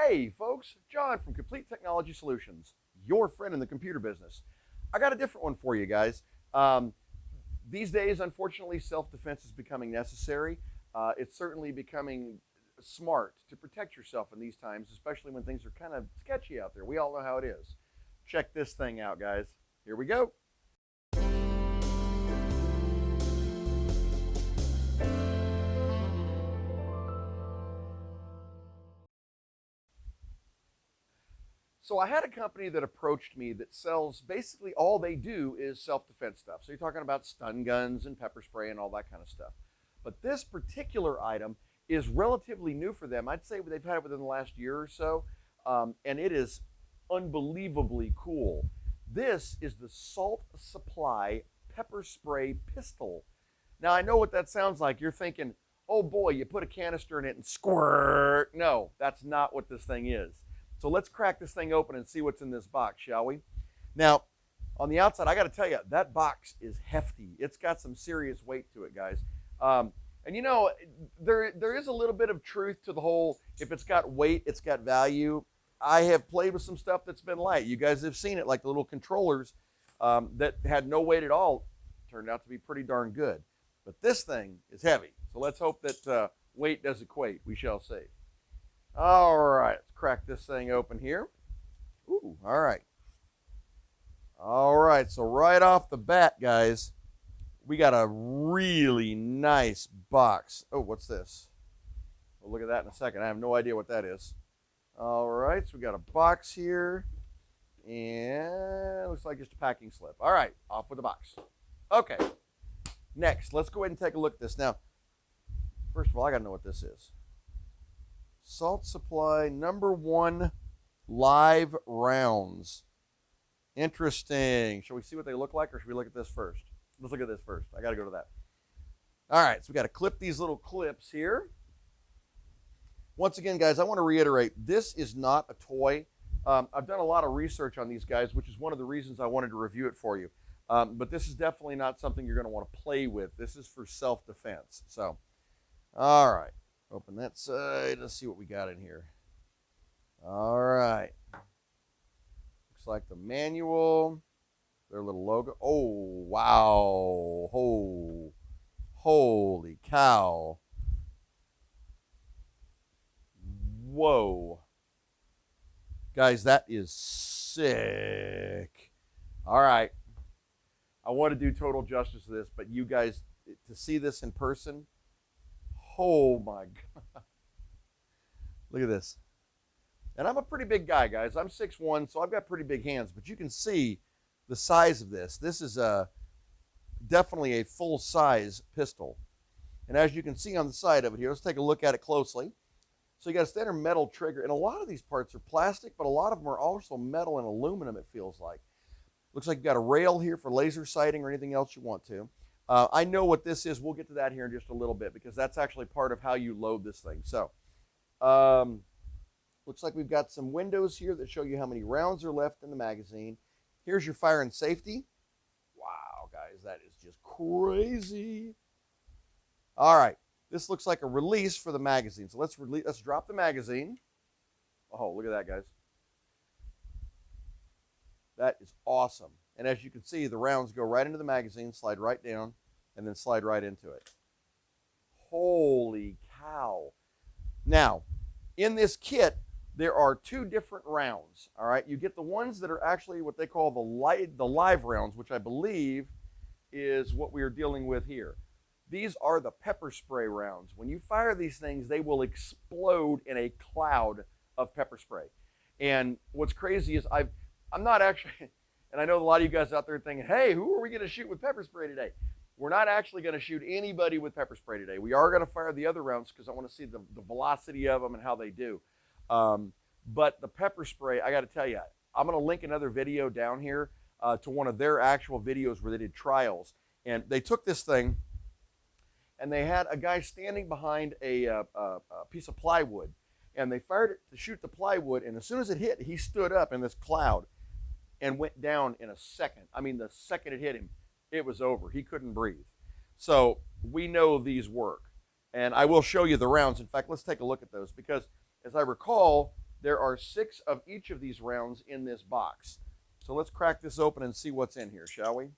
Hey folks, John from Complete Technology Solutions, your friend in the computer business. I got a different one for you guys. These days, unfortunately, self-defense is becoming necessary. It's certainly becoming smart to protect yourself in these times, especially when things are kind of sketchy out there. We all know how it is. Check this thing out, guys. Here we go. So I had a company that approached me that sells basically all they do is self-defense stuff. So you're talking about stun guns and pepper spray and all that kind of stuff. But this particular item is relatively new for them. I'd say they've had it within the last year or so, and it is unbelievably cool. This is the Salt Supply pepper spray pistol. Now I know what that sounds like. You're thinking, oh boy, you put a canister in it and squirt. No, that's not what this thing is. So let's crack this thing open and see what's in this box, shall we? Now, on the outside, I got to tell you, that box is hefty. It's got some serious weight to it, guys. And you know, there is a little bit of truth to the whole, if it's got weight, it's got value. I have played with some stuff that's been light. You guys have seen it, like the little controllers that had no weight at all. Turned out to be pretty darn good. But this thing is heavy. So let's hope that weight does equate. We shall see. All right, let's crack this thing open here. Ooh, all right. All right, so right off the bat, guys, we got a really nice box. Oh, what's this? We'll look at that in a second. I have no idea what that is. All right, so we got a box here, and it looks like just a packing slip. All right, off with the box. Okay, next, let's go ahead and take a look at this. Now, first of all, I got to know what this is. Salt Supply #1 live rounds. Interesting. Shall we see what they look like, or should we look at this first? Let's look at this first. I got to go to that. All right, so we got to clip these little clips here. Once again, guys, I want to reiterate, this is not a toy. I've done a lot of research on these guys, which is one of the reasons I wanted to review it for you. But this is definitely not something you're going to want to play with. This is for self-defense. So, all right. Open that side. Let's see what we got in here. All right. Looks like the manual. Their little logo. Oh, wow. Oh, holy cow. Whoa. Guys, that is sick. All right. I want to do total justice to this, but you guys, to see this in person, oh my God. Look at this. And I'm a pretty big guy, guys. I'm 6'1", so I've got pretty big hands, but you can see the size of this. This is definitely a full-size pistol. And as you can see on the side of it here, let's take a look at it closely. So you got a standard metal trigger, and a lot of these parts are plastic, but a lot of them are also metal and aluminum, it feels like. Looks like you've got a rail here for laser sighting or anything else you want to. I know what this is. We'll get to that here in just a little bit because that's actually part of how you load this thing. So, looks like we've got some windows here that show you how many rounds are left in the magazine. Here's your fire and safety. Wow, guys, that is just crazy. All right, this looks like a release for the magazine. So let's drop the magazine. Oh, look at that, guys. That is awesome. And as you can see, the rounds go right into the magazine, slide right down, and then slide right into it. Holy cow. Now, in this kit, there are 2 different rounds, all right? You get the ones that are actually what they call the live rounds, which I believe is what we are dealing with here. These are the pepper spray rounds. When you fire these things, they will explode in a cloud of pepper spray. And what's crazy is I'm not actually... And I know a lot of you guys out there thinking, hey, who are we going to shoot with pepper spray today? We're not actually going to shoot anybody with pepper spray today. We are going to fire the other rounds because I want to see the velocity of them and how they do. But the pepper spray, I got to tell you, I'm going to link another video down here to one of their actual videos where they did trials. And they took this thing, and they had a guy standing behind a piece of plywood. And they fired it to shoot the plywood, and as soon as it hit, he stood up in this cloud and went down in a second. I mean, the second it hit him, it was over. He couldn't breathe. So we know these work. And I will show you the rounds. In fact, let's take a look at those because, as I recall, There are 6 of each of these rounds in this box. So let's crack this open and see what's in here, shall we?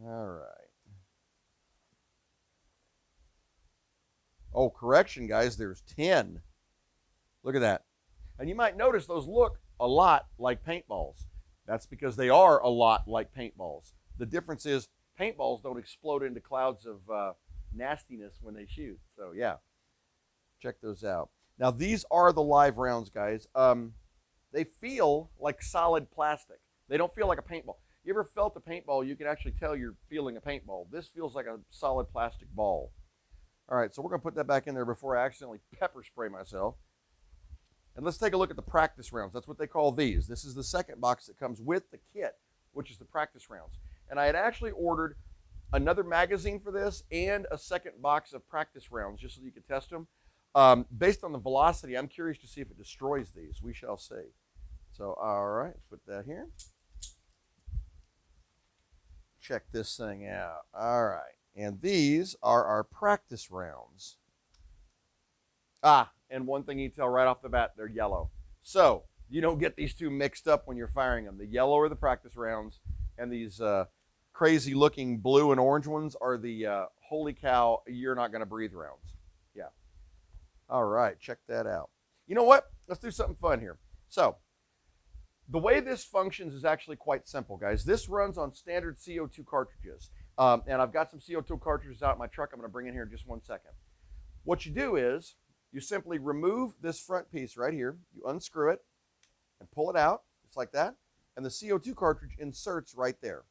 All right. Oh, correction, guys, there's 10. Look at that. And you might notice those look a lot like paintballs. That's because they are a lot like paintballs. The difference is paintballs don't explode into clouds of nastiness when they shoot. So, yeah, check those out. Now, these are the live rounds, guys. They feel like solid plastic. They don't feel like a paintball. You ever felt a paintball? You can actually tell you're feeling a paintball. This feels like a solid plastic ball. All right, so we're going to put that back in there before I accidentally pepper spray myself. And let's take a look at the practice rounds. That's what they call these. This is the second box that comes with the kit, which is the practice rounds. And I had actually ordered another magazine for this and a second box of practice rounds just so you could test them. Based on the velocity, I'm curious to see if it destroys these. We shall see. So, all right, let's put that here. Check this thing out. All right. And these are our practice rounds. And one thing you can tell right off the bat, they're yellow. So you don't get these two mixed up when you're firing them. The yellow are the practice rounds, and these crazy looking blue and orange ones are the holy cow, you're not going to breathe rounds. Yeah. All right, check that out. You know what? Let's do something fun here. So the way this functions is actually quite simple, guys. This runs on standard CO2 cartridges. And I've got some CO2 cartridges out in my truck I'm going to bring in here in just 1 second. What you do is you simply remove this front piece right here. You unscrew it and pull it out, just like that. And the CO2 cartridge inserts right there.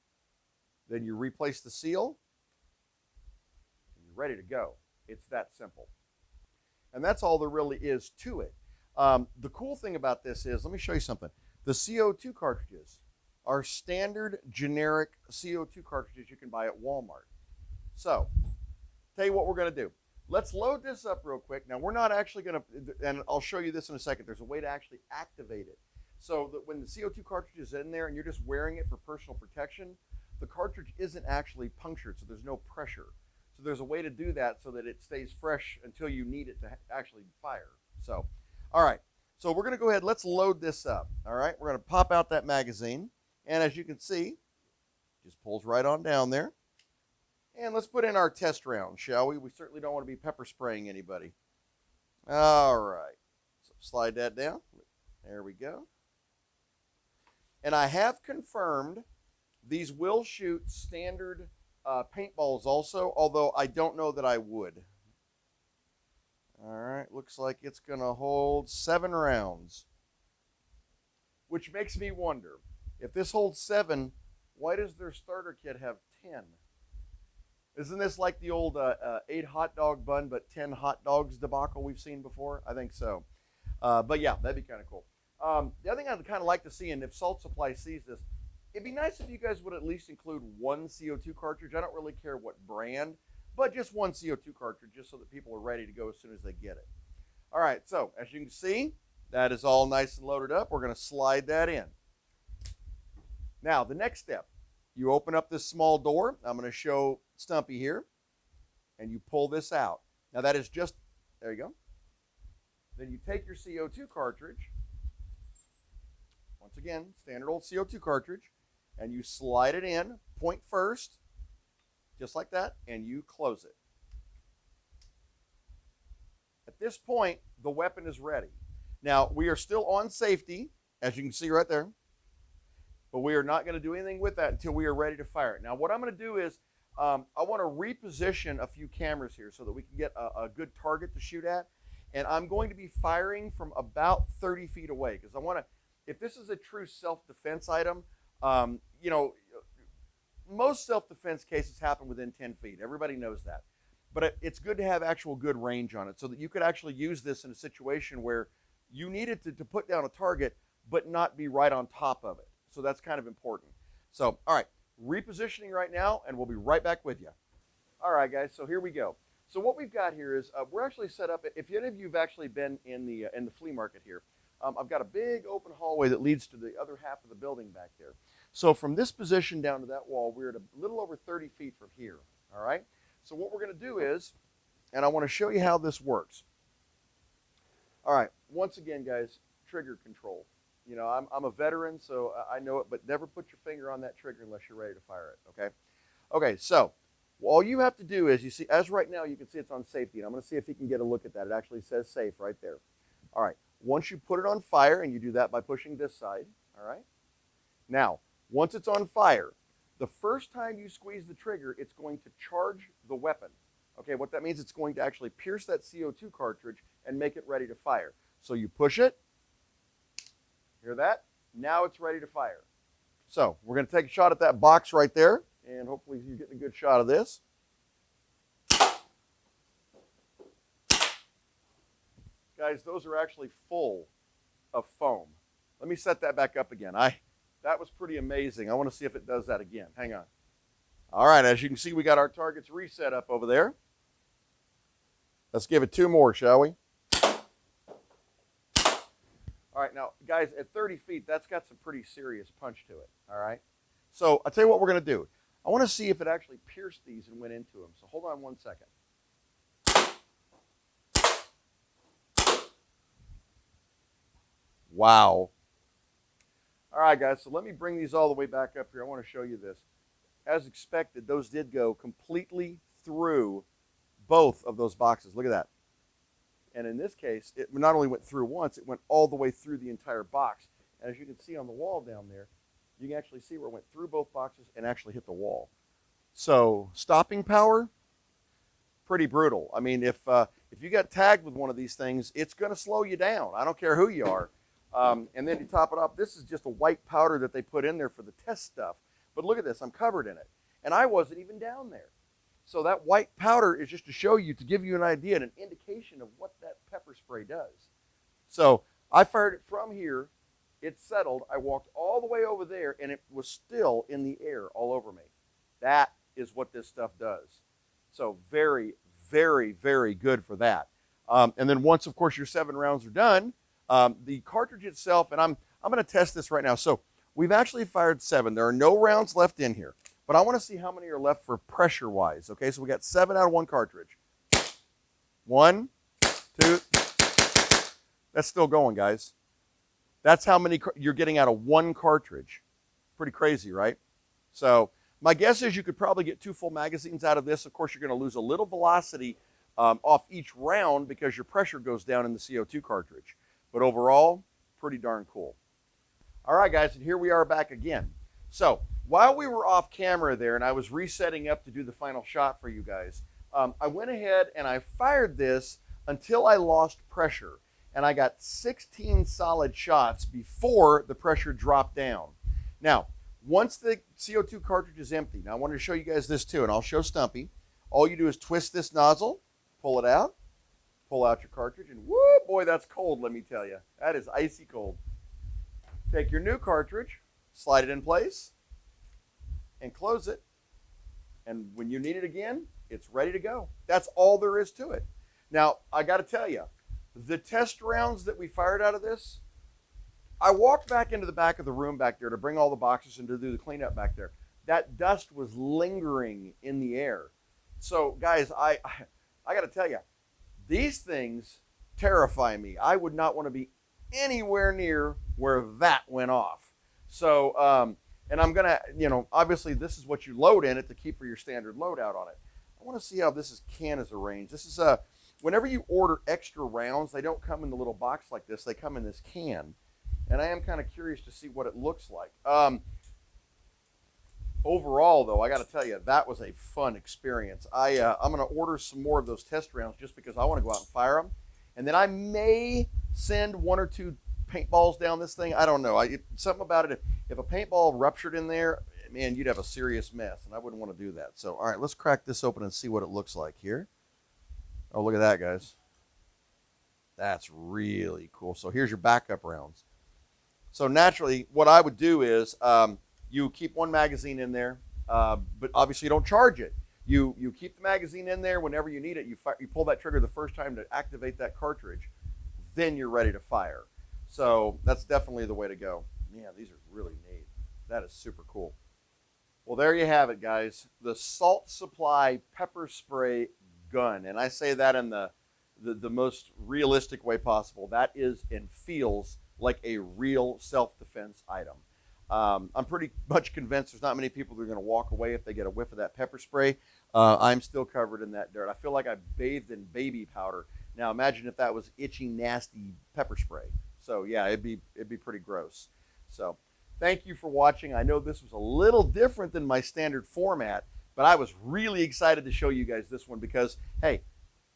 Then you replace the seal, and you're ready to go. It's that simple. And that's all there really is to it. The cool thing about this is, let me show you something. The CO2 cartridges are standard generic CO2 cartridges you can buy at Walmart. So, tell you what we're going to do. Let's load this up real quick. Now, we're not actually going to, and I'll show you this in a second. There's a way to actually activate it. So that when the CO2 cartridge is in there and you're just wearing it for personal protection, the cartridge isn't actually punctured, so there's no pressure. So there's a way to do that so that it stays fresh until you need it to actually fire. So, all right. So we're going to go ahead. Let's load this up. All right. We're going to pop out that magazine. And as you can see, just pulls right on down there. And let's put in our test round, shall we? We certainly don't want to be pepper spraying anybody. All right. So slide that down. There we go. And I have confirmed these will shoot standard paintballs also, although I don't know that I would. All right. Looks like it's going to hold 7 rounds, which makes me wonder. If this holds 7, why does their starter kit have 10? Isn't this like the old 8 hot dog bun but 10 hot dogs debacle we've seen before? I think so. But yeah, that'd be kind of cool. The other thing I'd kind of like to see, and if Salt Supply sees this, it'd be nice if you guys would at least include 1 CO2 cartridge. I don't really care what brand, but just 1 CO2 cartridge just so that people are ready to go as soon as they get it. All right, so as you can see, that is all nice and loaded up. We're going to slide that in. Now, the next step, you open up this small door. I'm going to show Stumpy here, and you pull this out. Now, that is just, there you go. Then you take your CO2 cartridge, once again, standard old CO2 cartridge, and you slide it in, point first, just like that, and you close it. At this point, the weapon is ready. Now, we are still on safety, as you can see right there. But we are not going to do anything with that until we are ready to fire it. Now, what I'm going to do is I want to reposition a few cameras here so that we can get a good target to shoot at. And I'm going to be firing from about 30 feet away because I want to, if this is a true self-defense item, you know, most self-defense cases happen within 10 feet. Everybody knows that. But it's good to have actual good range on it so that you could actually use this in a situation where you needed to put down a target but not be right on top of it. So that's kind of important. So, all right, repositioning right now, and we'll be right back with you. All right, guys, so here we go. So what we've got here is we're actually set up, if any of you have actually been in the flea market here, I've got a big open hallway that leads to the other half of the building back there. So from this position down to that wall, we're at a little over 30 feet from here, all right? So what we're going to do is, and I want to show you how this works. All right, once again, guys, trigger control. You know, I'm a veteran, so I know it, but never put your finger on that trigger unless you're ready to fire it, okay? Okay, so all you have to do is, you see, as right now, you can see it's on safety, and I'm going to see if you can get a look at that. It actually says safe right there. All right, once you put it on fire, and you do that by pushing this side, all right? Now, once it's on fire, the first time you squeeze the trigger, it's going to charge the weapon. Okay, what that means, it's going to actually pierce that CO2 cartridge and make it ready to fire. So you push it, hear that? Now it's ready to fire. So we're going to take a shot at that box right there, and hopefully you're getting a good shot of this. Guys, those are actually full of foam. Let me set that back up again. That was pretty amazing. I want to see if it does that again. Hang on. All right, as you can see, we got our targets reset up over there. Let's give it 2 more, shall we? All right, now, guys, at 30 feet, that's got some pretty serious punch to it, all right? So I'll tell you what we're going to do. I want to see if it actually pierced these and went into them. So hold on 1 second. Wow. All right, guys, so let me bring these all the way back up here. I want to show you this. As expected, those did go completely through both of those boxes. Look at that. And in this case, it not only went through once, it went all the way through the entire box. And as you can see on the wall down there, you can actually see where it went through both boxes and actually hit the wall. So stopping power, pretty brutal. I mean, if you got tagged with one of these things, it's going to slow you down. I don't care who you are. And then to top it off, this is just a white powder that they put in there for the test stuff. But look at this, I'm covered in it. And I wasn't even down there. So that white powder is just to show you, to give you an idea and an indication of what that pepper spray does. So I fired it from here, it settled, I walked all the way over there, and it was still in the air all over me. That is what this stuff does. So very, very, very good for that. And then once, of course, your 7 rounds are done, the cartridge itself, and I'm going to test this right now. So we've actually fired 7. There are no rounds left in here. But I want to see how many are left for pressure-wise. Okay, so we got 7 out of 1 cartridge. 1, 2. That's still going, guys. That's how many you're getting out of 1 cartridge. Pretty crazy, right? So my guess is you could probably get 2 full magazines out of this. Of course, you're going to lose a little velocity off each round because your pressure goes down in the CO2 cartridge. But overall, pretty darn cool. All right, guys, and here we are back again. So while we were off camera there and I was resetting up to do the final shot for you guys, I went ahead and I fired this until I lost pressure. And I got 16 solid shots before the pressure dropped down. Now, once the CO2 cartridge is empty, now I wanted to show you guys this too, and I'll show Stumpy. All you do is twist this nozzle, pull it out, pull out your cartridge, and whoo, boy, that's cold, let me tell you. That is icy cold. Take your new cartridge, slide it in place, and close it. And when you need it again, it's ready to go. That's all there is to it. Now, I got to tell you, the test rounds that we fired out of this, I walked back into the back of the room back there to bring all the boxes and to do the cleanup back there. That dust was lingering in the air. So, guys, I got to tell you, these things terrify me. I would not want to be anywhere near where that went off. So, and I'm going to, obviously this is what you load in it to keep for your standard loadout on it. I want to see how this can is arranged. This is whenever you order extra rounds, they don't come in the little box like this. They come in this can. And I am kind of curious to see what it looks like. Overall, though, I got to tell you, that was a fun experience. I'm going to order some more of those test rounds just because I want to go out and fire them. And then I may send 1 or 2 paintballs down this thing. I don't know. Something about it, if a paintball ruptured in there, man, you'd have a serious mess. And I wouldn't want to do that. So, all right, let's crack this open and see what it looks like here. Oh, look at that, guys. That's really cool. So here's your backup rounds. So naturally, what I would do is you keep 1 magazine in there, but obviously you don't charge it. You keep the magazine in there whenever you need it. You pull that trigger the first time to activate that cartridge. Then you're ready to fire. So that's definitely the way to go. Yeah, these are really neat. That is super cool. Well, there you have it, guys. The Salt Supply pepper spray gun. And I say that in the the most realistic way possible. That is and feels like a real self-defense item. I'm pretty much convinced there's not many people that are going to walk away if they get a whiff of that pepper spray. I'm still covered in that dirt. I feel like I bathed in baby powder. Now imagine if that was itchy, nasty pepper spray. So yeah, it'd be pretty gross. So thank you for watching. I know this was a little different than my standard format, but I was really excited to show you guys this one because, hey,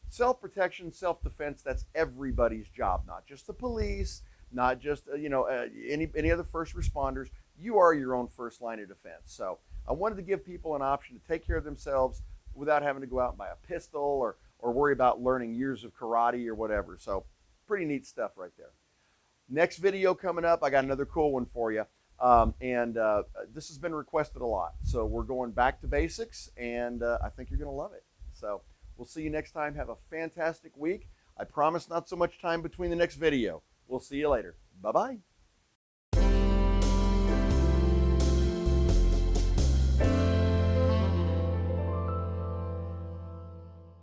self-protection, self-defense, that's everybody's job, not just the police, not just any other first responders. You are your own first line of defense. So I wanted to give people an option to take care of themselves without having to go out and buy a pistol or worry about learning years of karate or whatever. So pretty neat stuff right there. Next video coming up, I got another cool one for you. This has been requested a lot. So we're going back to basics, and I think you're going to love it. So we'll see you next time. Have a fantastic week. I promise not so much time between the next video. We'll see you later. Bye-bye.